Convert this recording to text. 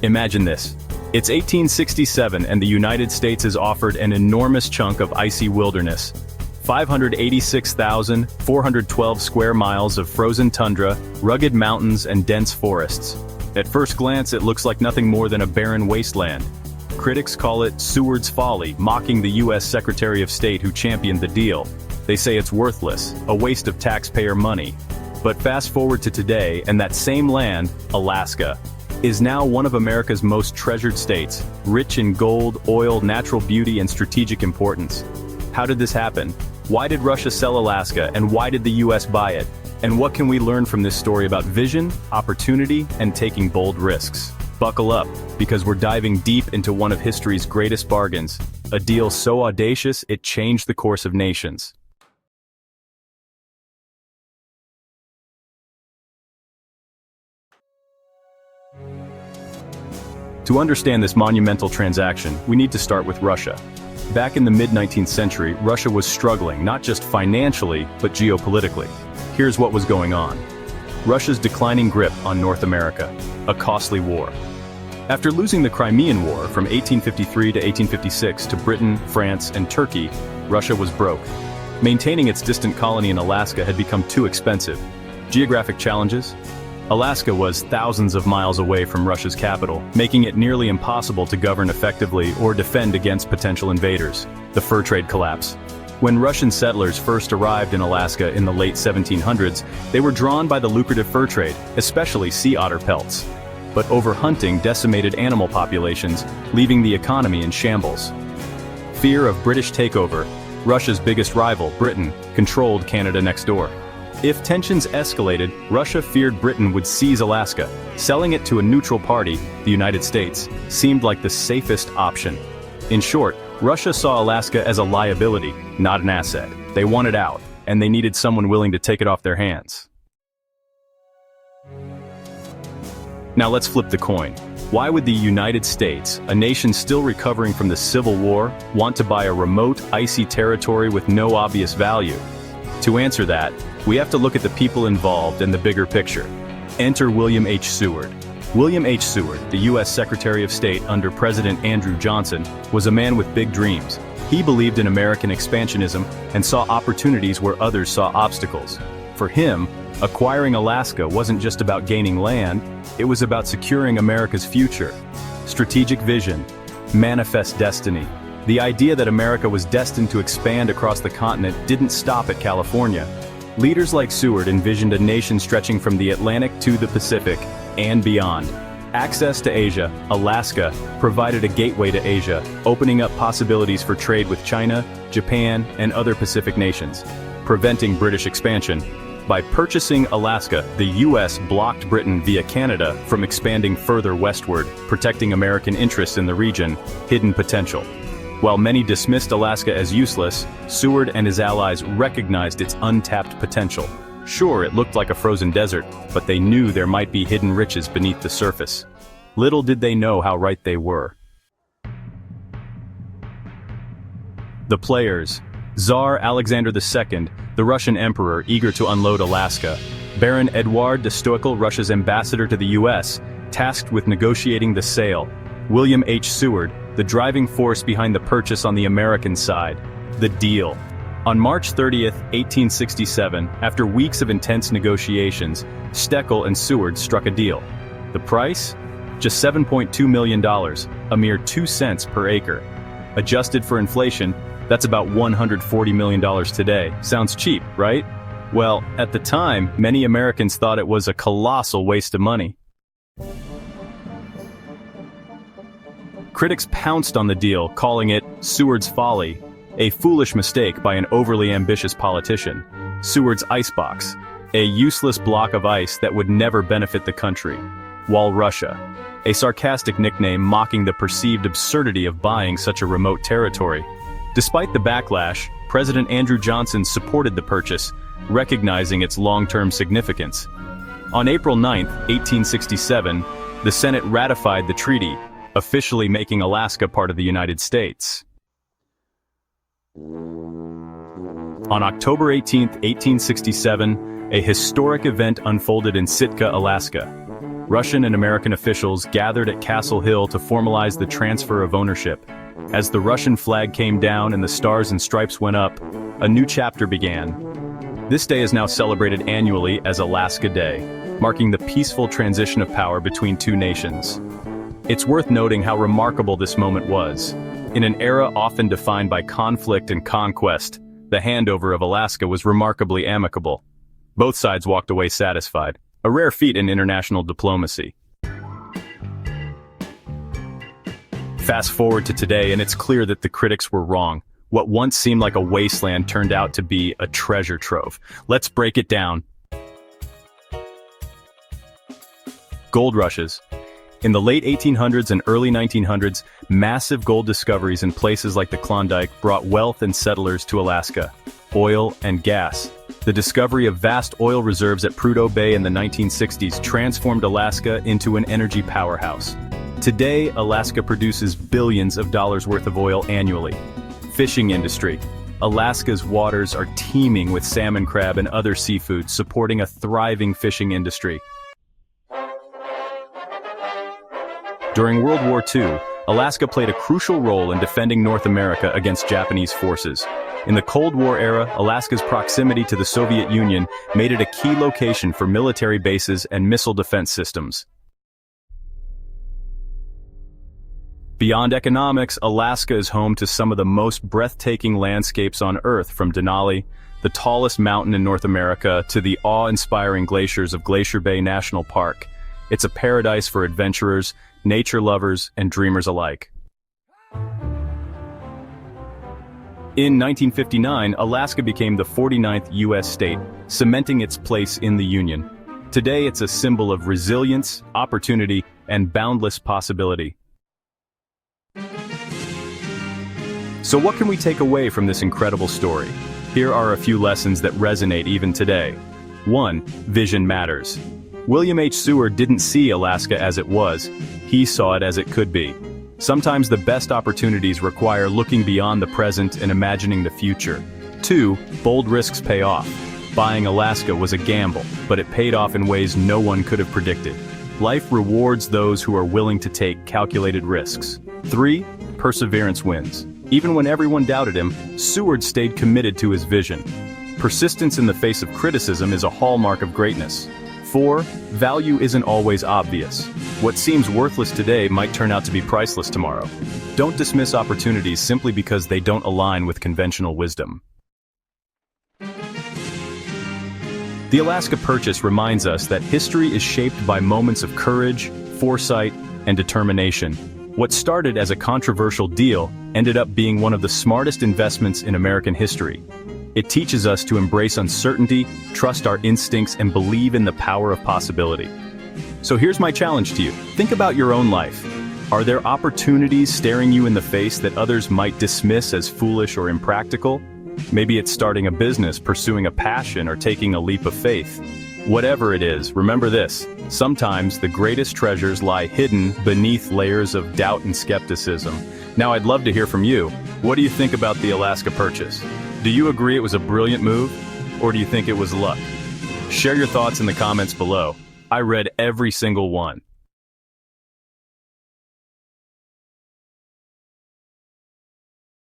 Imagine this. It's 1867 and the United States is offered an enormous chunk of icy wilderness. 586,412 square miles of frozen tundra, rugged mountains and dense forests. At first glance it looks like nothing more than a barren wasteland. Critics call it Seward's folly, mocking the U.S. Secretary of State who championed the deal. They say it's worthless, a waste of taxpayer money. But fast forward to today, and that same land, Alaska, is now one of America's most treasured states, rich in gold, oil, natural beauty, and strategic importance. How did this happen? Why did Russia sell Alaska, and why did the U.S. buy it? And what can we learn from this story about vision, opportunity, and taking bold risks? Buckle up, because we're diving deep into one of history's greatest bargains, a deal so audacious it changed the course of nations. To understand this monumental transaction, we need to start with Russia. Back in the mid-19th century, Russia was struggling not just financially, but geopolitically. Here's what was going on. Russia's declining grip on North America, a costly war. After losing the Crimean War from 1853 to 1856 to Britain, France, and Turkey, Russia was broke. Maintaining its distant colony in Alaska had become too expensive. Geographic challenges? Alaska was thousands of miles away from Russia's capital, making it nearly impossible to govern effectively or defend against potential invaders. The fur trade collapse. When Russian settlers first arrived in Alaska in the late 1700s, they were drawn by the lucrative fur trade, especially sea otter pelts. But overhunting decimated animal populations, leaving the economy in shambles. Fear of British takeover. Russia's biggest rival, Britain, controlled Canada next door. If tensions escalated, Russia feared Britain would seize Alaska. Selling it to a neutral party, the United States, seemed like the safest option. In short, Russia saw Alaska as a liability, not an asset. They wanted out, and they needed someone willing to take it off their hands. Now let's flip the coin. Why would the United States, a nation still recovering from the Civil War, want to buy a remote, icy territory with no obvious value? To answer that, we have to look at the people involved and the bigger picture. Enter William H. Seward. William H. Seward, the U.S. Secretary of State under President Andrew Johnson, was a man with big dreams. He believed in American expansionism and saw opportunities where others saw obstacles. For him, acquiring Alaska wasn't just about gaining land, it was about securing America's future. Strategic vision, manifest destiny. The idea that America was destined to expand across the continent didn't stop at California. Leaders like Seward envisioned a nation stretching from the Atlantic to the Pacific and beyond. Access to Asia, Alaska, provided a gateway to Asia, opening up possibilities for trade with China, Japan, and other Pacific nations. Preventing British expansion. By purchasing Alaska, the U.S. blocked Britain via Canada from expanding further westward, protecting American interests in the region, hidden potential. While many dismissed Alaska as useless, Seward and his allies recognized its untapped potential. Sure, it looked like a frozen desert, but they knew there might be hidden riches beneath the surface. Little did they know how right they were. The players. Tsar Alexander II, the Russian emperor eager to unload Alaska. Baron Eduard de Stoical, Russia's ambassador to the U.S., tasked with negotiating the sale. William H. Seward, the driving force behind the purchase on the American side. The deal. On March 30th, 1867, after weeks of intense negotiations, Stoical and Seward struck a deal. The price? Just $7.2 million, a mere 2 cents per acre. Adjusted for inflation, that's about $140 million today. Sounds cheap, right? Well, at the time, many Americans thought it was a colossal waste of money. Critics pounced on the deal, calling it Seward's folly, a foolish mistake by an overly ambitious politician. Seward's icebox, a useless block of ice that would never benefit the country. Wall Russia, a sarcastic nickname mocking the perceived absurdity of buying such a remote territory. Despite the backlash, President Andrew Johnson supported the purchase, recognizing its long-term significance. On April 9, 1867, the Senate ratified the treaty, officially making Alaska part of the United States. On October 18, 1867, a historic event unfolded in Sitka, Alaska. Russian and American officials gathered at Castle Hill to formalize the transfer of ownership. As the Russian flag came down and the stars and stripes went up, a new chapter began. This day is now celebrated annually as Alaska Day, marking the peaceful transition of power between two nations. It's worth noting how remarkable this moment was. In an era often defined by conflict and conquest, the handover of Alaska was remarkably amicable. Both sides walked away satisfied, a rare feat in international diplomacy. Fast forward to today, and it's clear that the critics were wrong. What once seemed like a wasteland turned out to be a treasure trove. Let's break it down. Gold rushes. In the late 1800s and early 1900s, massive gold discoveries in places like the Klondike brought wealth and settlers to Alaska. Oil and gas. The discovery of vast oil reserves at Prudhoe Bay in the 1960s transformed Alaska into an energy powerhouse. Today, Alaska produces billions of dollars worth of oil annually. Fishing industry. Alaska's waters are teeming with salmon, crab, and other seafood, supporting a thriving fishing industry. During World War II, Alaska played a crucial role in defending North America against Japanese forces. In the Cold War era, Alaska's proximity to the Soviet Union made it a key location for military bases and missile defense systems. Beyond economics, Alaska is home to some of the most breathtaking landscapes on Earth, from Denali, the tallest mountain in North America, to the awe-inspiring glaciers of Glacier Bay National Park. It's a paradise for adventurers, nature lovers, and dreamers alike. In 1959, Alaska became the 49th U.S. state, cementing its place in the Union. Today, it's a symbol of resilience, opportunity, and boundless possibility. So what can we take away from this incredible story? Here are a few lessons that resonate even today. 1. Vision matters. William H. Seward didn't see Alaska as it was. He saw it as it could be. Sometimes the best opportunities require looking beyond the present and imagining the future. 2. Bold risks pay off. Buying Alaska was a gamble, but it paid off in ways no one could have predicted. Life rewards those who are willing to take calculated risks. 3. Perseverance wins. Even when everyone doubted him, Seward stayed committed to his vision. Persistence in the face of criticism is a hallmark of greatness. 4. Value isn't always obvious. What seems worthless today might turn out to be priceless tomorrow. Don't dismiss opportunities simply because they don't align with conventional wisdom. The Alaska Purchase reminds us that history is shaped by moments of courage, foresight, and determination. What started as a controversial deal ended up being one of the smartest investments in American history. It teaches us to embrace uncertainty, trust our instincts, and believe in the power of possibility. So here's my challenge to you. Think about your own life. Are there opportunities staring you in the face that others might dismiss as foolish or impractical? Maybe it's starting a business, pursuing a passion, or taking a leap of faith. Whatever it is, remember this: sometimes the greatest treasures lie hidden beneath layers of doubt and skepticism. Now, I'd love to hear from you. What do you think about the Alaska Purchase? Do you agree it was a brilliant move, or do you think it was luck? Share your thoughts in the comments below. I read every single one.